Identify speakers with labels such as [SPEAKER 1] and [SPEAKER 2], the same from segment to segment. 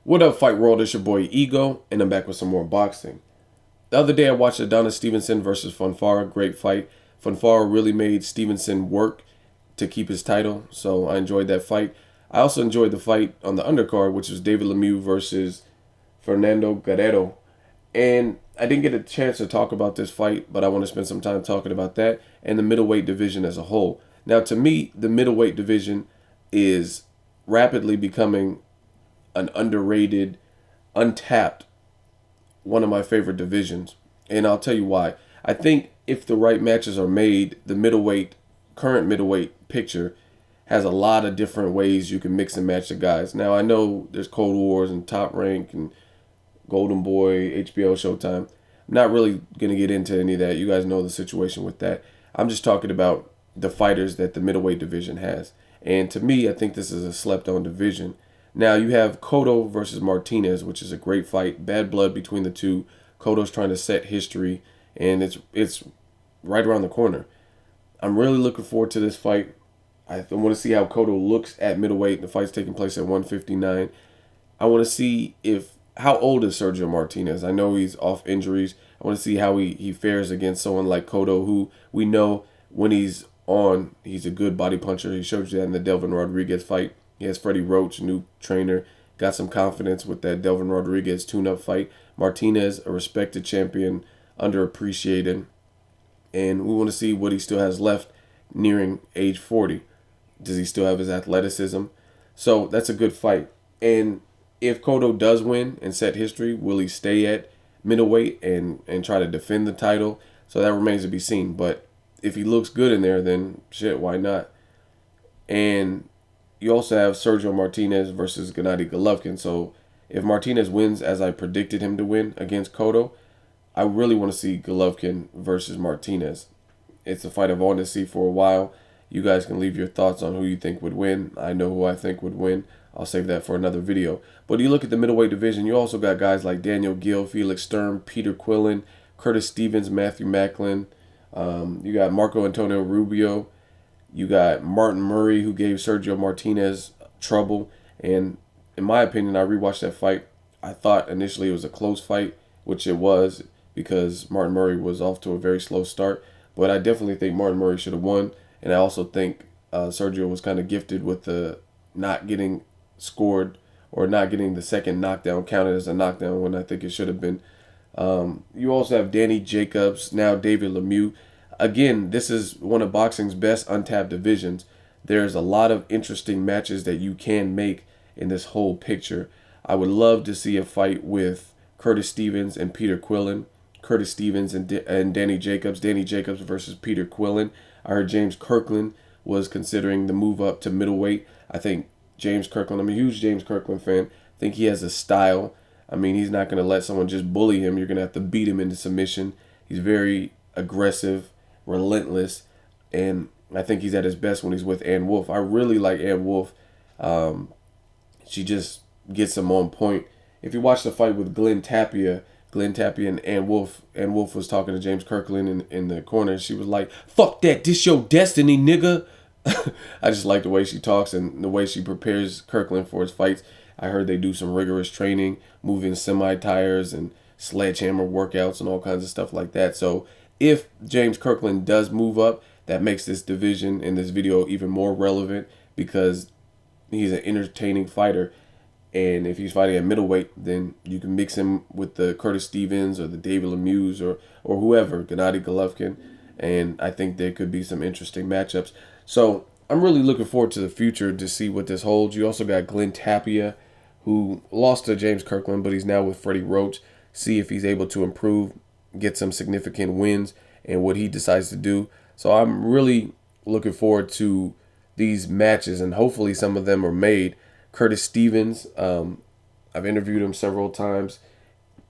[SPEAKER 1] What up, Fight World? It's your boy Ego, and I'm back with some more boxing. The other day I watched Adonis Stevenson versus Fonfara. Great fight. Fonfara really made Stevenson work to keep his title, so I enjoyed that fight. I also enjoyed the fight on the undercard, which was David Lemieux versus Fernando Guerrero. And I didn't get a chance to talk about this fight, but I want to spend some time talking about that and the middleweight division as a whole. Now, to me, the middleweight division is rapidly becoming an underrated, untapped, one of my favorite divisions. And I'll tell you why. I think if the right matches are made, the current middleweight picture has a lot of different ways you can mix and match the guys. Now, I know there's Cold Wars and Top Rank and Golden Boy, HBO, Showtime. I'm not really going to get into any of that. You guys know the situation with that. I'm just talking about the fighters that the middleweight division has. And to me, I think this is a slept-on division. Now, you have Cotto versus Martinez, which is a great fight. Bad blood between the two. Cotto's trying to set history, and it's right around the corner. I'm really looking forward to this fight. I want to see how Cotto looks at middleweight. The fight's taking place at 159. I want to see how old is Sergio Martinez? I know he's off injuries. I want to see how he fares against someone like Cotto, who we know when he's on, he's a good body puncher. He showed you that in the Delvin Rodriguez fight. He has Freddie Roach, new trainer. Got some confidence with that Delvin Rodriguez tune-up fight. Martinez, a respected champion, underappreciated. And we want to see what he still has left nearing age 40. Does he still have his athleticism? So that's a good fight. And if Cotto does win and set history, will he stay at middleweight and try to defend the title? So that remains to be seen. But if he looks good in there, then shit, why not? And you also have Sergio Martinez versus Gennady Golovkin. So if Martinez wins as I predicted him to win against Cotto, I really want to see Golovkin versus Martinez. It's a fight I've wanted to see for a while. You guys can leave your thoughts on who you think would win. I know who I think would win. I'll save that for another video. But you look at the middleweight division, you also got guys like Daniel Gill, Felix Sturm, Peter Quillen, Curtis Stevens, Matthew Macklin. You got Marco Antonio Rubio. You got Martin Murray, who gave Sergio Martinez trouble. And in my opinion, I rewatched that fight. I thought initially it was a close fight, which it was because Martin Murray was off to a very slow start. But I definitely think Martin Murray should have won. And I also think Sergio was kind of gifted with the not getting scored or not getting the second knockdown counted as a knockdown when I think it should have been. You also have Danny Jacobs, now David Lemieux. Again, this is one of boxing's best untapped divisions. There's a lot of interesting matches that you can make in this whole picture. I would love to see a fight with Curtis Stevens and Peter Quillen. Curtis Stevens and Danny Jacobs. Danny Jacobs versus Peter Quillen. I heard James Kirkland was considering the move up to middleweight. I think James Kirkland, I'm a huge James Kirkland fan. I think he has a style. I mean, he's not going to let someone just bully him. You're going to have to beat him into submission. He's very aggressive, relentless, and I think he's at his best when he's with Ann Wolfe. I really like Ann Wolfe. She just gets him on point. If you watch the fight with Glenn Tapia and Ann Wolfe was talking to James Kirkland in the corner, and she was like, "Fuck that, this your destiny, nigga." I just like the way she talks and the way she prepares Kirkland for his fights. I heard they do some rigorous training, moving semi-tires and sledgehammer workouts and all kinds of stuff like that. So if James Kirkland does move up, that makes this division in this video even more relevant because he's an entertaining fighter. And if he's fighting at middleweight, then you can mix him with the Curtis Stevens or the David Lemieux or whoever, Gennady Golovkin. And I think there could be some interesting matchups. So I'm really looking forward to the future to see what this holds. You also got Glenn Tapia, who lost to James Kirkland, but he's now with Freddie Roach. See if he's able to improve, get some significant wins, and what he decides to do. So I'm really looking forward to these matches, and hopefully some of them are made. Curtis Stevens, I've interviewed him several times.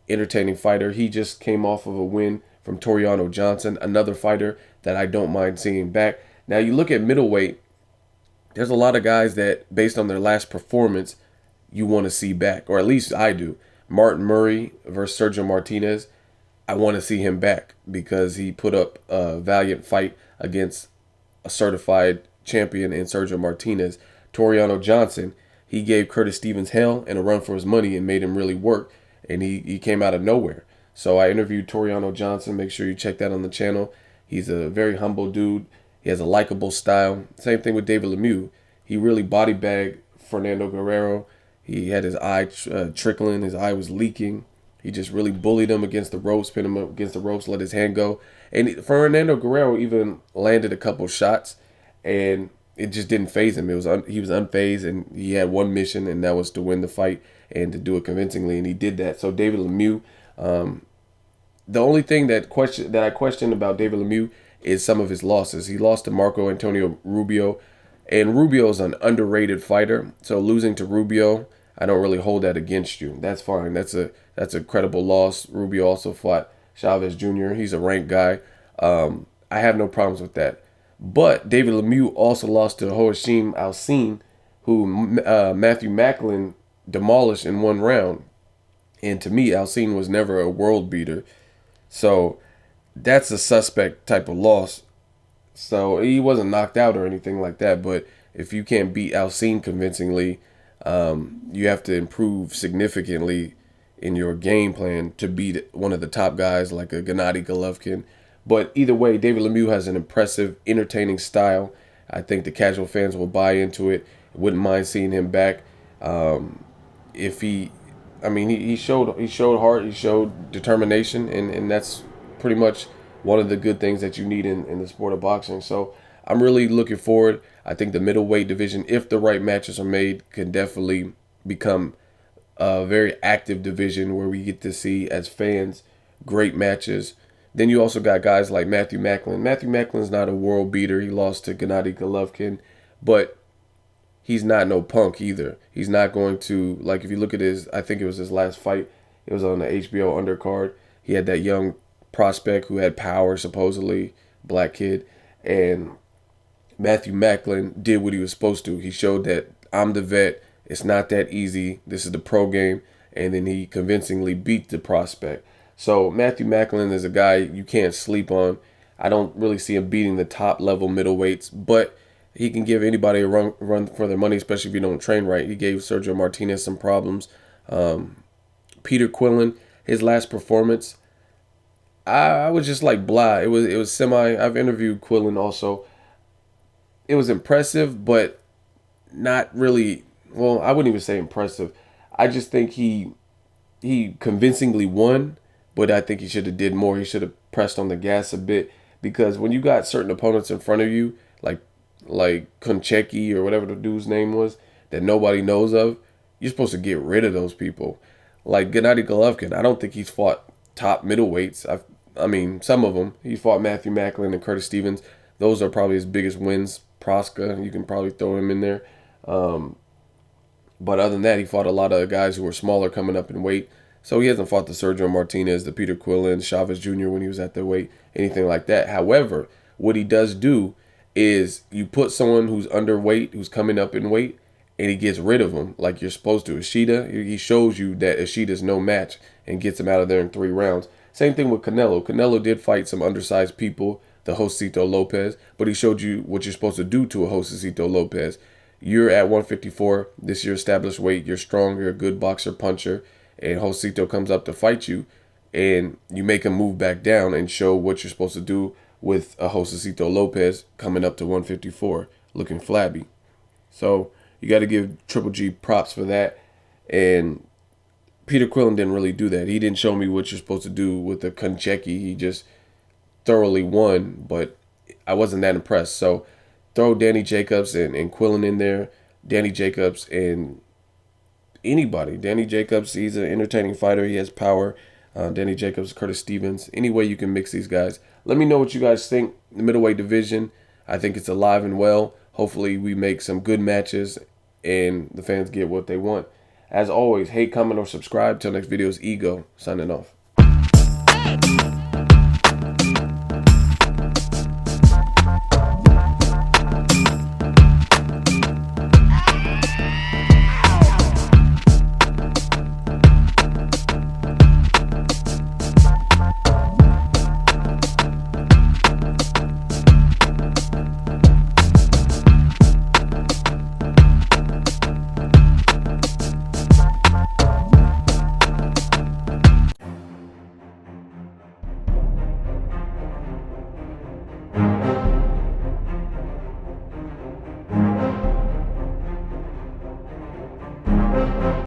[SPEAKER 1] Entertaining fighter. He just came off of a win from Toriano Johnson, another fighter that I don't mind seeing back. Now you look at middleweight, there's a lot of guys that, based on their last performance, you want to see back, or at least I do. Martin Murray versus Sergio Martinez, I want to see him back because he put up a valiant fight against a certified champion in Sergio Martinez. Toriano Johnson, he gave Curtis Stevens hell and a run for his money and made him really work. And he came out of nowhere. So I interviewed Toriano Johnson. Make sure you check that on the channel. He's a very humble dude. He has a likable style. Same thing with David Lemieux. He really body bagged Fernando Guerrero. He had his eye trickling. His eye was leaking. He just really bullied him against the ropes, pinned him up against the ropes, let his hand go. And Fernando Guerrero even landed a couple shots, and it just didn't faze him. He was unfazed, and he had one mission, and that was to win the fight and to do it convincingly, and he did that. So David Lemieux, the only thing that I question about David Lemieux is some of his losses. He lost to Marco Antonio Rubio, and Rubio is an underrated fighter. So losing to Rubio, I don't really hold that against you. That's fine. That's a credible loss. Rubio also fought Chavez Jr. He's a ranked guy. I have no problems with that. But David Lemieux also lost to Hoashim Alcine, who Matthew Macklin demolished in one round. And to me, Alcine was never a world beater. So that's a suspect type of loss. So he wasn't knocked out or anything like that. But if you can't beat Alcine convincingly, you have to improve significantly in your game plan to beat one of the top guys like a Gennady Golovkin. But either way, David Lemieux has an impressive, entertaining style. I think the casual fans will buy into it. Wouldn't mind seeing him back. He showed heart, he showed determination, and that's pretty much one of the good things that you need in the sport of boxing. So I'm really looking forward. I think the middleweight division, if the right matches are made, can definitely become a very active division where we get to see, as fans, great matches. Then you also got guys like Matthew Macklin. Matthew Macklin's not a world beater. He lost to Gennady Golovkin, but he's not no punk either. He's not going to, like, if you look at I think it was his last fight, it was on the HBO undercard. He had that young prospect who had power, supposedly, black kid, and Matthew Macklin did what he was supposed to. He showed that I'm the vet. It's not that easy. This is the pro game. And then he convincingly beat the prospect. So Matthew Macklin is a guy you can't sleep on. I don't really see him beating the top level middleweights, but he can give anybody a run for their money, especially if you don't train right. He gave Sergio Martinez some problems. Peter Quillen, his last performance, I was just like blah. It was semi. I've interviewed Quillen also. It was impressive, but not really. Well, I wouldn't even say impressive. I just think he convincingly won, but I think he should have did more. He should have pressed on the gas a bit, because when you got certain opponents in front of you, like Koncheki or whatever the dude's name was that nobody knows of, you're supposed to get rid of those people. Like Gennady Golovkin, I don't think he's fought top middleweights. I mean, some of them. He fought Matthew Macklin and Curtis Stevens. Those are probably his biggest wins. Proska, you can probably throw him in there. But other than that, he fought a lot of guys who were smaller coming up in weight. So he hasn't fought the Sergio Martinez, the Peter Quillen, Chavez Jr. when he was at the weight, anything like that. However, what he does do is you put someone who's underweight, who's coming up in weight, and he gets rid of them like you're supposed to. Ishida, he shows you that Ishida's no match and gets him out of there in 3 rounds. Same thing with Canelo. Canelo did fight some undersized people, the Josecito Lopez, but he showed you what you're supposed to do to a Josecito Lopez. You're at 154. This is your established weight. You're strong. You're a good boxer, puncher. And Josecito comes up to fight you, and you make him move back down and show what you're supposed to do with a Josecito Lopez coming up to 154, looking flabby. So you got to give Triple G props for that. And Peter Quillen didn't really do that. He didn't show me what you're supposed to do with the Koncheki. He just thoroughly won, but I wasn't that impressed. So throw Danny Jacobs and Quillen in there. Danny Jacobs and anybody. Danny Jacobs, he's an entertaining fighter. He has power. Danny Jacobs, Curtis Stevens. Any way you can mix these guys. Let me know what you guys think. The middleweight division, I think it's alive and well. Hopefully we make some good matches and the fans get what they want. As always, hate, comment, or subscribe. Till next video is Ego, signing off. Peace.